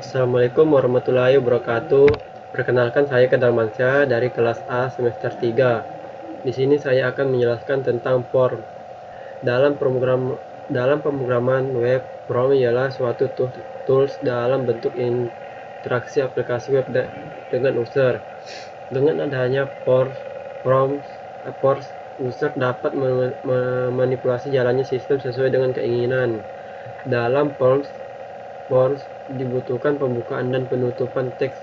Assalamualaikum warahmatullahi wabarakatuh. Perkenalkan, saya Kedarmansyah dari kelas A semester 3. Di sini saya akan menjelaskan tentang form. Dalam pemrograman web, form ialah suatu tools dalam bentuk interaksi aplikasi web dengan user. Dengan adanya forms, user dapat memanipulasi jalannya sistem sesuai dengan keinginan. Dalam forms dibutuhkan pembukaan dan penutupan teks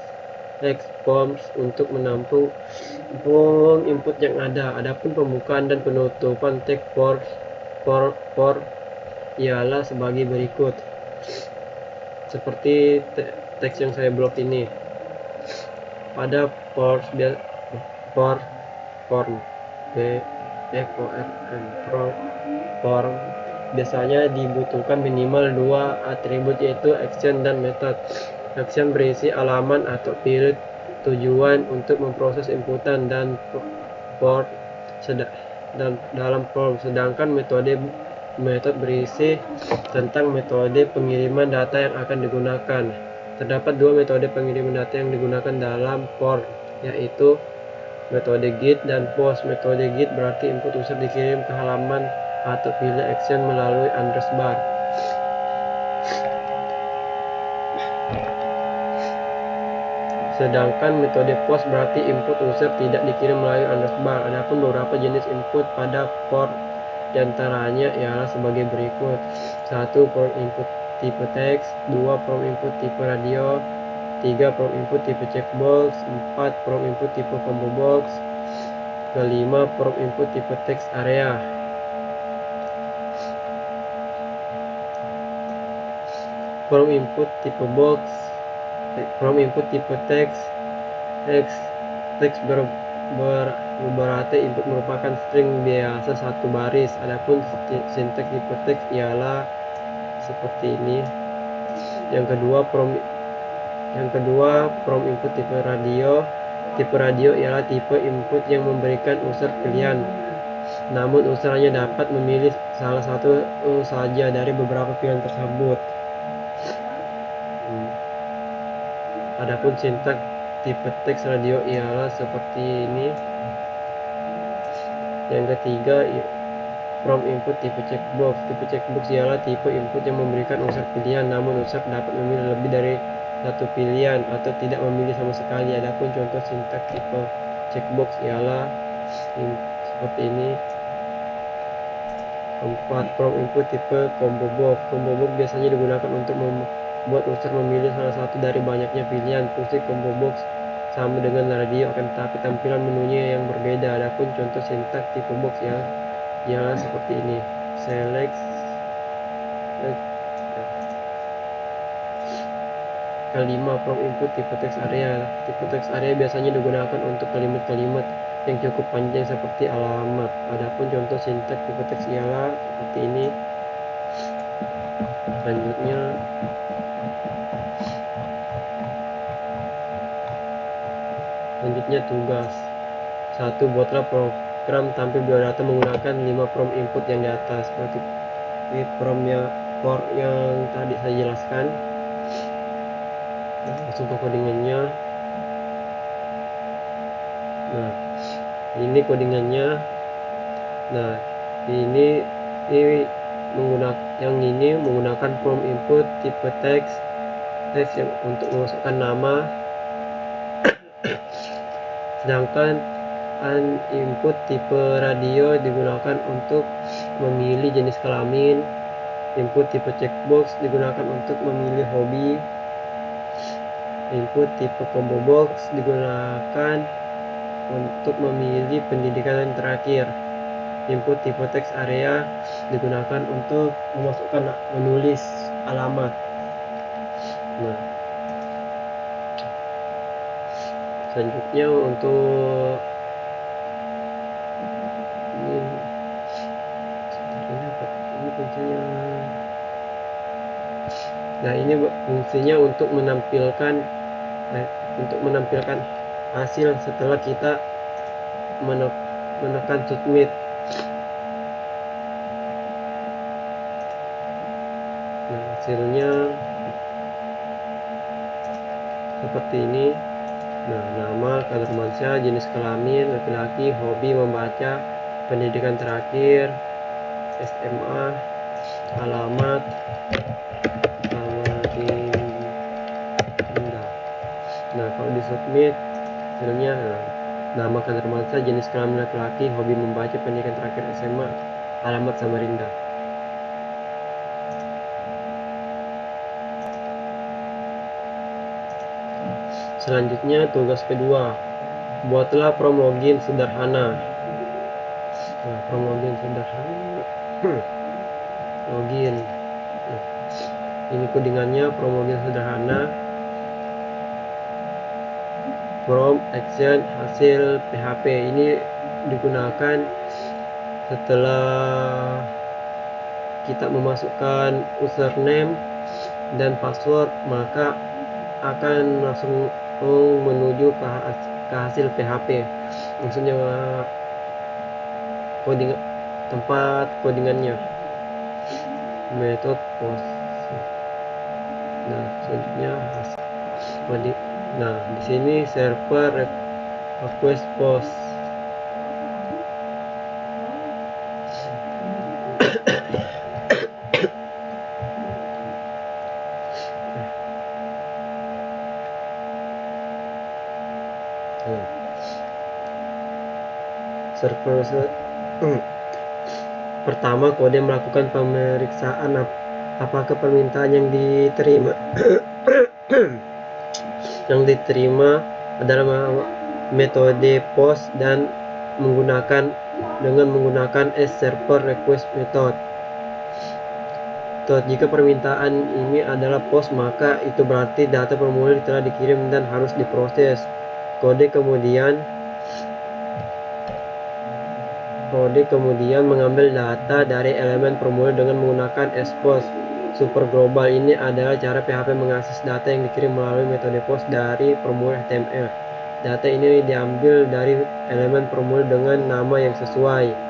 forms untuk menampung input yang ada. Adapun pembukaan dan penutupan teks form ialah sebagai berikut. Seperti teks yang saya blok ini. Pada form biasanya dibutuhkan minimal dua atribut, yaitu action dan method. Action berisi halaman atau field tujuan untuk memproses inputan dan dalam form, sedangkan method berisi tentang metode pengiriman data yang akan digunakan. Terdapat dua metode pengiriman data yang digunakan dalam form, yaitu metode get dan post. Metode get berarti input user dikirim ke halaman atau pilih action melalui address bar. Sedangkan metode post berarti input user tidak dikirim melalui address bar. Adapun beberapa jenis input pada form diantaranya ialah sebagai berikut. 1. Form input tipe teks. 2. Form input tipe radio. 3. Form input tipe checkbox. 4. Form input tipe combo box. 5. Form input tipe text area. Form input tipe box. Form input tipe teks berarti input merupakan string biasa satu baris. Adapun sinteks tipe teks ialah seperti ini. Yang kedua, form input tipe radio. Tipe radio ialah tipe input yang memberikan user pilihan, namun user hanya dapat memilih salah satu saja dari beberapa pilihan tersebut. Adapun sintaks tipe teks radio ialah seperti ini. Yang ketiga, form input tipe checkbox. Tipe checkbox ialah tipe input yang memberikan user pilihan, namun user dapat memilih lebih dari satu pilihan atau tidak memilih sama sekali. Adapun contoh sintaks tipe checkbox ialah seperti ini. 4. Form input tipe combo box. Combo box biasanya digunakan untuk membuat user memilih salah satu dari banyaknya pilihan. Fungsi combo box sama dengan radio, akan tetapi tampilan menunya yang berbeda. Adapun contoh sintaks tipe box ialah seperti ini. Select. Kelima, form input tipe text area. Tipe text area biasanya digunakan untuk kalimat-kalimat yang cukup panjang seperti alamat. Adapun contoh sintaks tipe teks ialah seperti ini. Selanjutnya tugas. 1. Buatlah program tampil biodata menggunakan 5 form input yang di atas. Seperti form yang tadi saya jelaskan. Langsung ke codingannya. Nah, ini codingannya. Nah, ini menggunakan form input tipe teks yang untuk memasukkan nama. Sedangkan input tipe radio digunakan untuk memilih jenis kelamin. Input tipe checkbox digunakan untuk memilih hobi. Input tipe combo box digunakan untuk memilih pendidikan terakhir. Input tipe text area digunakan untuk menulis alamat. Nah, selanjutnya untuk ini fungsinya. Nah, ini fungsinya untuk menampilkan hasil setelah kita menekan submit. Nah, hasilnya seperti ini. Nah, nama kadar mansyah, jenis kelamin laki-laki, hobi membaca, pendidikan terakhir SMA, alamat Samarinda. Nah, kalau di submit hasilnya, nama kadar mansyah, jenis kelamin laki-laki, hobi membaca, pendidikan terakhir SMA, alamat Samarinda. Selanjutnya tugas kedua, buatlah prom login sederhana. Nah, prom login sederhana. Login. Nah, ini codingannya prom login sederhana. Prom action hasil PHP ini digunakan setelah kita memasukkan username dan password, maka akan langsung menuju ke hasil PHP, maksudnya coding tempat codingannya, metode post. Nah, selanjutnya nah di sini server request post. Server pertama, kode melakukan pemeriksaan apakah permintaan yang diterima adalah metode post dan menggunakan server request method. Jika permintaan ini adalah post, maka itu berarti data formulir telah dikirim dan harus diproses. Kode kemudian mengambil data dari elemen formulir dengan menggunakan expose super global. Ini adalah cara PHP mengakses data yang dikirim melalui metode post dari formulir HTML. Data ini diambil dari elemen formulir dengan nama yang sesuai.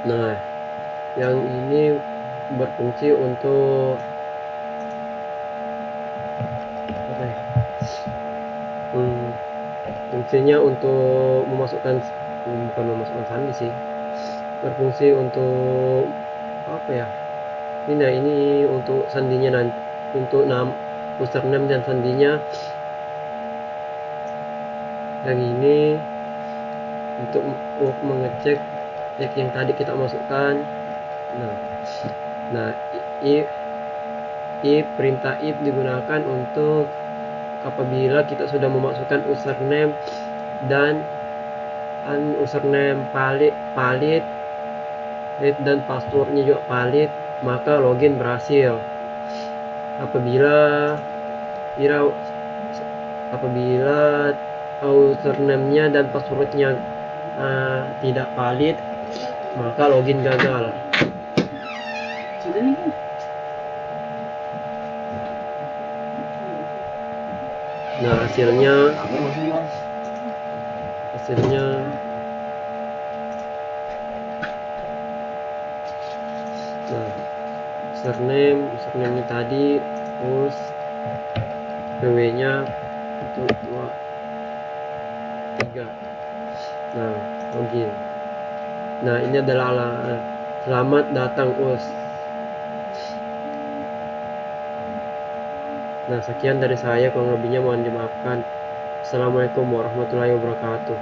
Nah, yang ini berfungsi untuk fungsinya untuk bukan memasukkan sandi sih, berfungsi untuk apa ya, ini untuk sandinya nanti, untuk username dan sandinya. Yang ini untuk mengecek yang tadi kita masukkan. Nah, perintah if digunakan untuk apabila kita sudah memasukkan username dan username valid dan passwordnya juga valid, maka login berhasil. Apabila username-nya dan passwordnya tidak valid, maka login gagal. Nah, hasilnya nah, username tadi, terus PW nya itu 2 3. Nah, login. Nah, ini adalah selamat datang US. Nah, sekian dari saya, kurang lebihnya mohon dimaafkan. Assalamualaikum warahmatullahi wabarakatuh.